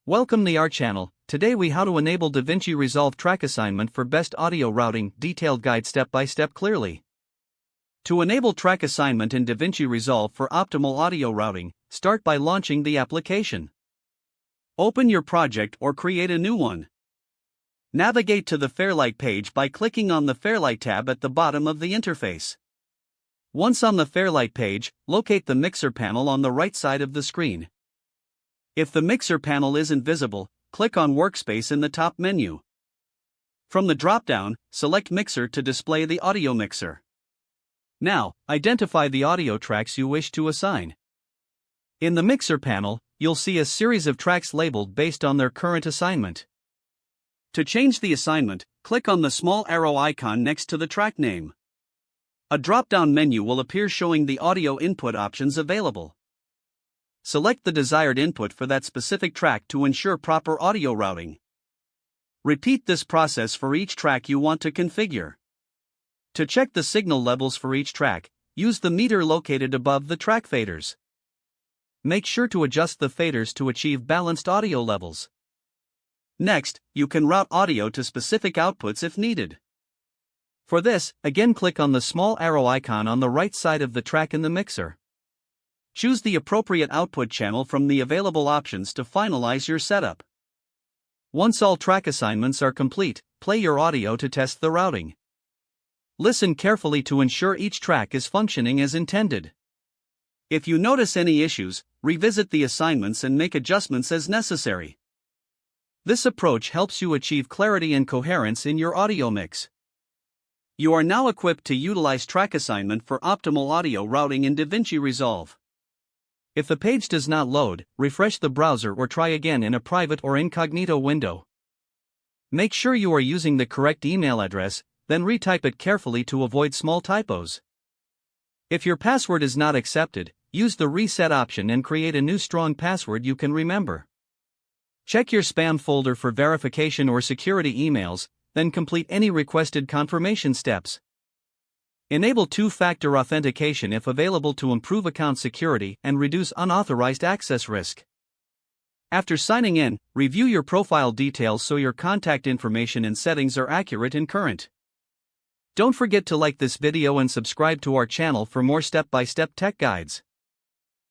Welcome to our channel. Today we how to enable DaVinci Resolve track assignment for best audio routing, detailed guide step by step clearly. To enable track assignment in DaVinci Resolve for optimal audio routing, start by launching the application. Open your project or create a new one. Navigate to the Fairlight page by clicking on the Fairlight tab at the bottom of the interface. Once on the Fairlight page, locate the mixer panel on the right side of the screen. If the mixer panel isn't visible, click on Workspace in the top menu. From the drop-down, select Mixer to display the audio mixer. Now, identify the audio tracks you wish to assign. In the mixer panel, you'll see a series of tracks labeled based on their current assignment. To change the assignment, click on the small arrow icon next to the track name. A drop-down menu will appear showing the audio input options available. Select the desired input for that specific track to ensure proper audio routing. Repeat this process for each track you want to configure. To check the signal levels for each track, use the meter located above the track faders. Make sure to adjust the faders to achieve balanced audio levels. Next, you can route audio to specific outputs if needed. For this, again click on the small arrow icon on the right side of the track in the mixer. Choose the appropriate output channel from the available options to finalize your setup. Once all track assignments are complete, play your audio to test the routing. Listen carefully to ensure each track is functioning as intended. If you notice any issues, revisit the assignments and make adjustments as necessary. This approach helps you achieve clarity and coherence in your audio mix. You are now equipped to utilize track assignment for optimal audio routing in DaVinci Resolve. If the page does not load, refresh the browser or try again in a private or incognito window. Make sure you are using the correct email address, then retype it carefully to avoid small typos. If your password is not accepted, use the reset option and create a new strong password you can remember. Check your spam folder for verification or security emails, then complete any requested confirmation steps. Enable two-factor authentication if available to improve account security and reduce unauthorized access risk. After signing in, review your profile details so your contact information and settings are accurate and current. Don't forget to like this video and subscribe to our channel for more step-by-step tech guides.